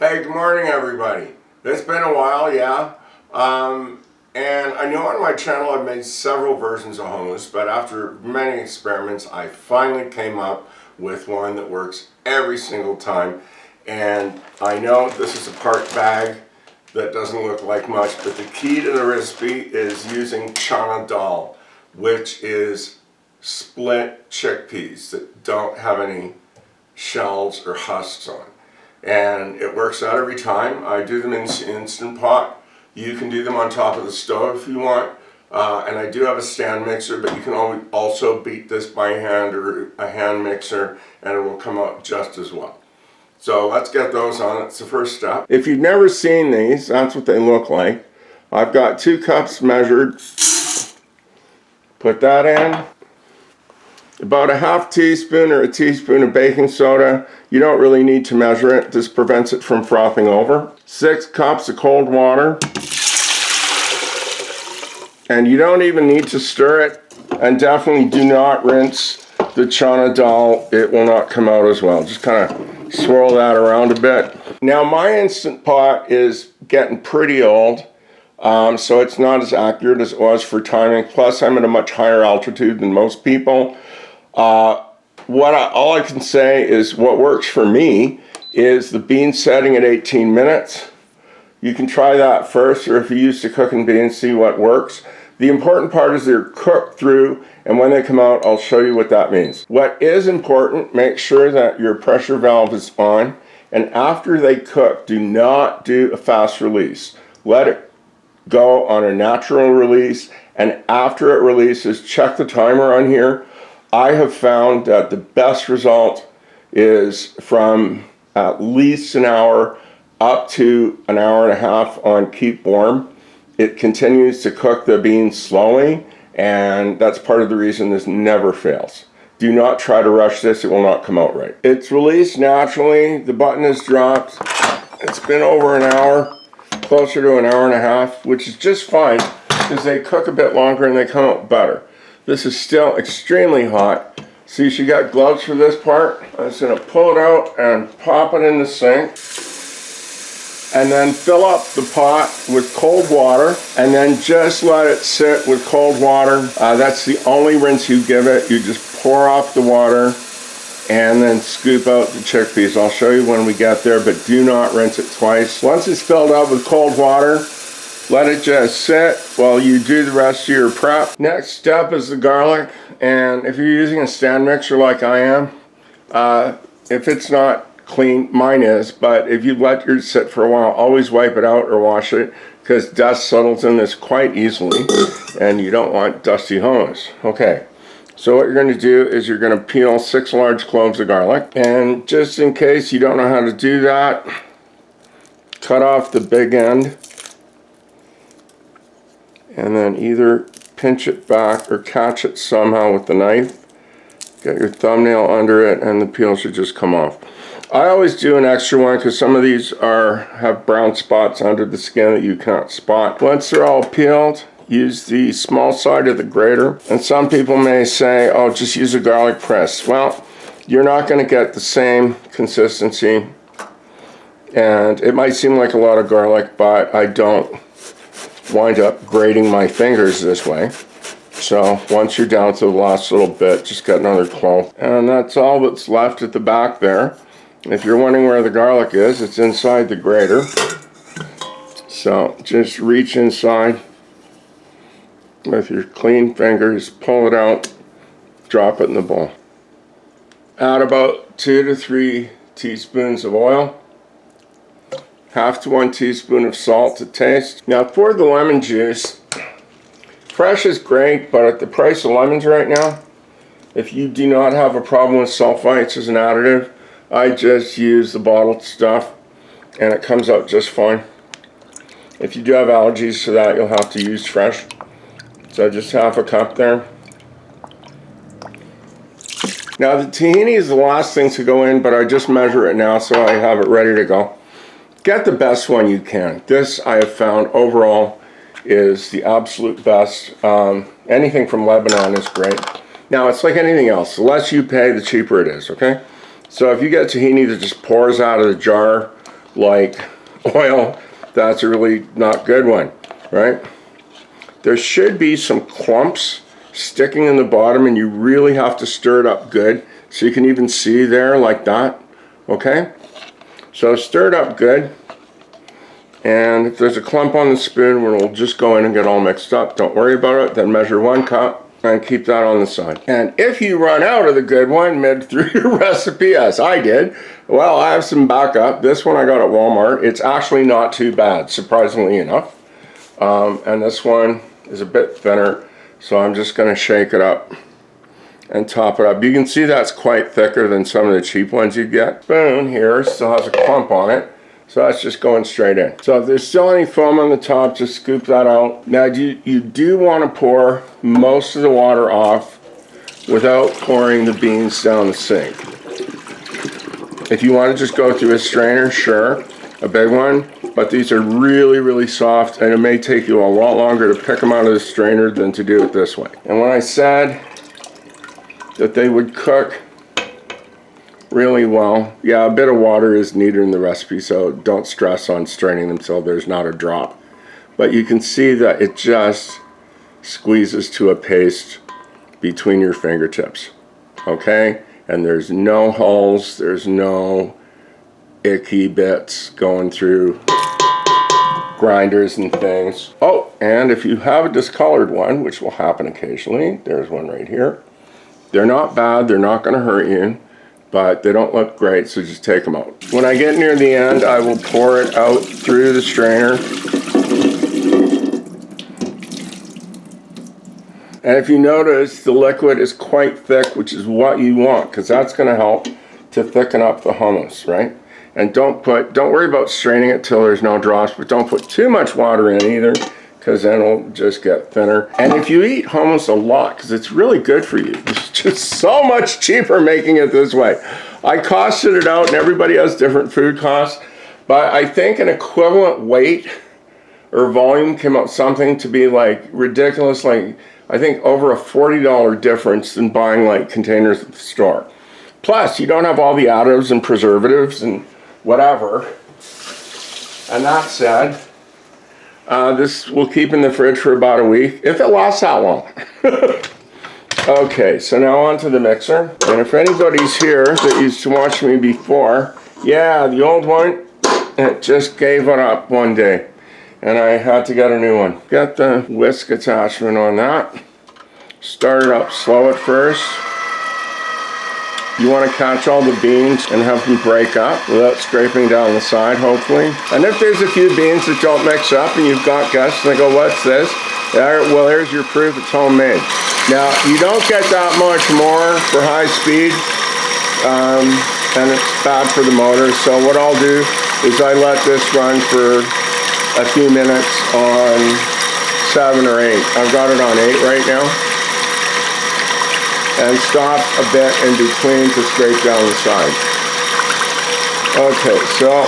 Hey, good morning everybody. It's been a while, yeah. And I know on my channel I've made several versions of hummus, but after many experiments I finally came up with one that works every single time. And I know this is a part bag that doesn't look like much, but the key to the recipe is using Channa Dal, which is split chickpeas that don't have any shells or husks on. And it works out every time. I do them in Instant Pot. You can do them on top of the stove if you want. And I do have a stand mixer, but you can also beat this by hand or a hand mixer and it will come out just as well. So let's get those on. That's the first step. If you've never seen these, that's what they look like. I've got 2 cups measured. Put that in. About a half teaspoon or a teaspoon of baking soda. You don't really need to measure it. This prevents it from frothing over. 6 cups of cold water. And you don't even need to stir it. And definitely do not rinse the Channa Dal. It will not come out as well. Just kind of swirl that around a bit. Now my Instant Pot is getting pretty old. So it's not as accurate as it was for timing. Plus I'm at a much higher altitude than most people. All I can say is what works for me is the bean setting at 18 minutes. You can try that first, or if you're used to cooking beans, see what works. The important part is they're cooked through, and when they come out, I'll show you what that means. What is important, make sure that your pressure valve is on, and after they cook, do not do a fast release. Let it go on a natural release, and after it releases, check the timer on here. I have found that the best result is from at least an hour up to an hour and a half on keep warm. It continues to cook the beans slowly, and that's part of the reason this never fails. Do not try to rush this, it will not come out right. It's released naturally, the button is dropped. It's been over an hour, closer to an hour and a half, which is just fine because they cook a bit longer and they come out better. This is still extremely hot. See, she got gloves for this part. I'm just gonna pull it out and pop it in the sink. And then fill up the pot with cold water and then just let it sit with cold water. That's the only rinse you give it. You just pour off the water and then scoop out the chickpeas. I'll show you when we get there, but do not rinse it twice. Once it's filled up with cold water, let it just sit while you do the rest of your prep. Next step is the garlic, and if you're using a stand mixer like I am, if it's not clean, mine is, but if you let yours sit for a while, always wipe it out or wash it because dust settles in this quite easily and you don't want dusty hummus. Okay, so what you're going to do is you're going to peel 6 large cloves of garlic, and just in case you don't know how to do that, cut off the big end and then either pinch it back or catch it somehow with the knife. Get your thumbnail under it and the peel should just come off. I always do an extra one because some of these have brown spots under the skin that you can't spot. Once they're all peeled, use the small side of the grater. And some people may say, oh, just use a garlic press. Well, you're not going to get the same consistency. And it might seem like a lot of garlic, but I don't wind up grating my fingers this way. So once you're down to the last little bit, just get another clove. And that's all that's left at the back there. If you're wondering where the garlic is, it's inside the grater. So just reach inside with your clean fingers, pull it out, drop it in the bowl. Add about 2 to 3 teaspoons of oil. Half to 1 teaspoon of salt to taste. Now for the lemon juice, fresh is great, but at the price of lemons right now, if you do not have a problem with sulfites as an additive, I just use the bottled stuff and it comes out just fine. If you do have allergies to that, you'll have to use fresh. So just half a cup there. Now the tahini is the last thing to go in, but I just measure it now so I have it ready to go. Get the best one you can. This I have found overall is the absolute best. Anything from Lebanon is great. Now it's like anything else. The less you pay, the cheaper it is, okay? So if you get tahini that just pours out of the jar like oil, that's a really not good one, right? There should be some clumps sticking in the bottom, and you really have to stir it up good so you can even see there like that, okay? So stir it up good, and if there's a clump on the spoon, we'll just go in and get all mixed up. Don't worry about it. Then measure 1 cup and keep that on the side. And if you run out of the good one mid through your recipe, as I did, well, I have some backup. This one I got at Walmart. It's actually not too bad, surprisingly enough. And this one is a bit thinner, so I'm just going to shake it up and top it up. You can see that's quite thicker than some of the cheap ones you get. Spoon here still has a clump on it, so that's just going straight in. So if there's still any foam on the top, just scoop that out. Now you do want to pour most of the water off without pouring the beans down the sink. If you want to just go through a strainer, sure, a big one, but these are really, really soft, and it may take you a lot longer to pick them out of the strainer than to do it this way. And when I said that they would cook really well, yeah, a bit of water is needed in the recipe, so don't stress on straining them so there's not a drop. But you can see that it just squeezes to a paste between your fingertips, okay? And there's no holes, there's no icky bits going through grinders and things. Oh, and if you have a discolored one, which will happen occasionally, there's one right here. They're not bad, they're not going to hurt you, but they don't look great, so just take them out. When I get near the end, I will pour it out through the strainer. And if you notice, the liquid is quite thick, which is what you want, because that's going to help to thicken up the hummus, right? And don't worry about straining it till there's no drops, but don't put too much water in either, because then it'll just get thinner. And if you eat hummus a lot, because it's really good for you, it's just so much cheaper making it this way. I costed it out, and everybody has different food costs, but I think an equivalent weight or volume came up something to be like ridiculous, like I think over a $40 difference than buying like containers at the store. Plus, you don't have all the additives and preservatives and whatever. And that said, this will keep in the fridge for about a week, if it lasts that long. Okay, so now on to the mixer. And if anybody's here that used to watch me before, yeah, the old one, it just gave it up one day. And I had to get a new one. Get the whisk attachment on that. Start it up slow at first. You want to catch all the beans and have them break up without scraping down the side, hopefully. And if there's a few beans that don't mix up and you've got guests and they go, what's this? Well, there's your proof it's homemade. Now, you don't get that much more for high speed, and it's bad for the motor. So what I'll do is I let this run for a few minutes on 7 or 8. I've got it on 8 right now. And stop a bit in between to scrape down the side. Okay, so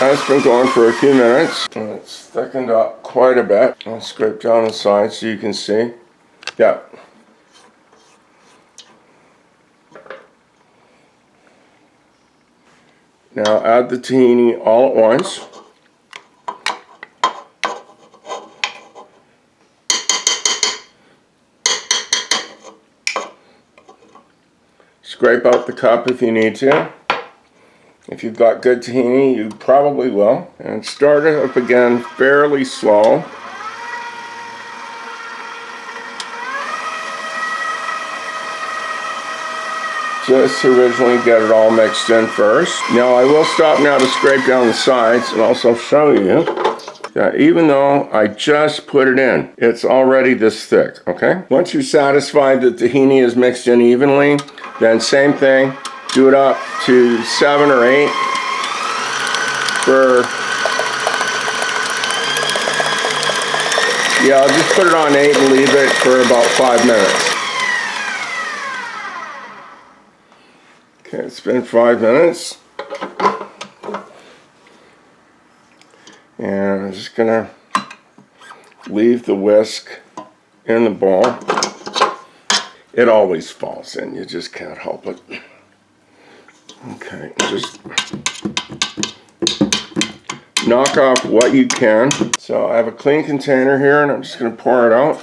that's been going for a few minutes. It's thickened up quite a bit. I'll scrape down the side so you can see. Yeah. Now add the tahini all at once. Scrape out the cup if you need to. If you've got good tahini, you probably will. And start it up again fairly slow. Just to originally get it all mixed in first. Now I will stop now to scrape down the sides and also show you that even though I just put it in, it's already this thick, okay? Once you're satisfied that the tahini is mixed in evenly, then same thing, do it up to 7 or 8 for, yeah, I'll just put it on 8 and leave it for about 5 minutes. Okay, it's been 5 minutes. And I'm just gonna leave the whisk in the bowl. It always falls in, you just can't help it. Okay, just knock off what you can. So I have a clean container here, and I'm just going to pour it out.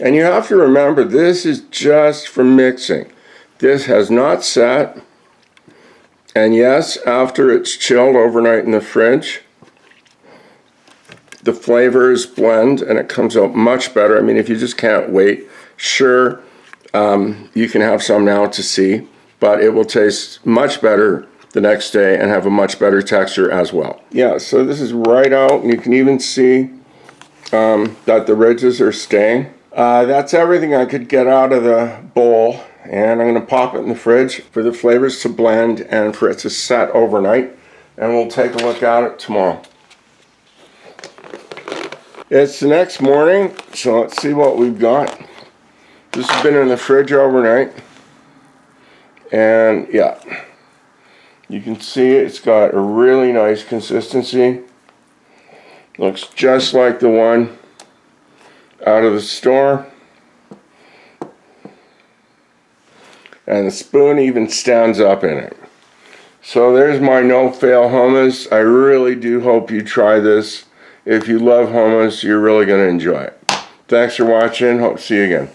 And you have to remember, this is just for mixing. This has not set. And yes, after it's chilled overnight in the fridge, the flavors blend and it comes out much better. I mean, if you just can't wait, sure, you can have some now to see, but it will taste much better the next day and have a much better texture as well. Yeah, so this is right out, and you can even see that the ridges are staying. That's everything I could get out of the bowl, and I'm going to pop it in the fridge for the flavors to blend and for it to set overnight, and we'll take a look at it tomorrow. It's the next morning, so let's see what we've got. This has been in the fridge overnight, and yeah, you can see it's got a really nice consistency. Looks just like the one out of the store, and the spoon even stands up in it. So there's my no-fail hummus. I really do hope you try this. If you love hummus, you're really going to enjoy it. Thanks for watching. Hope to see you again.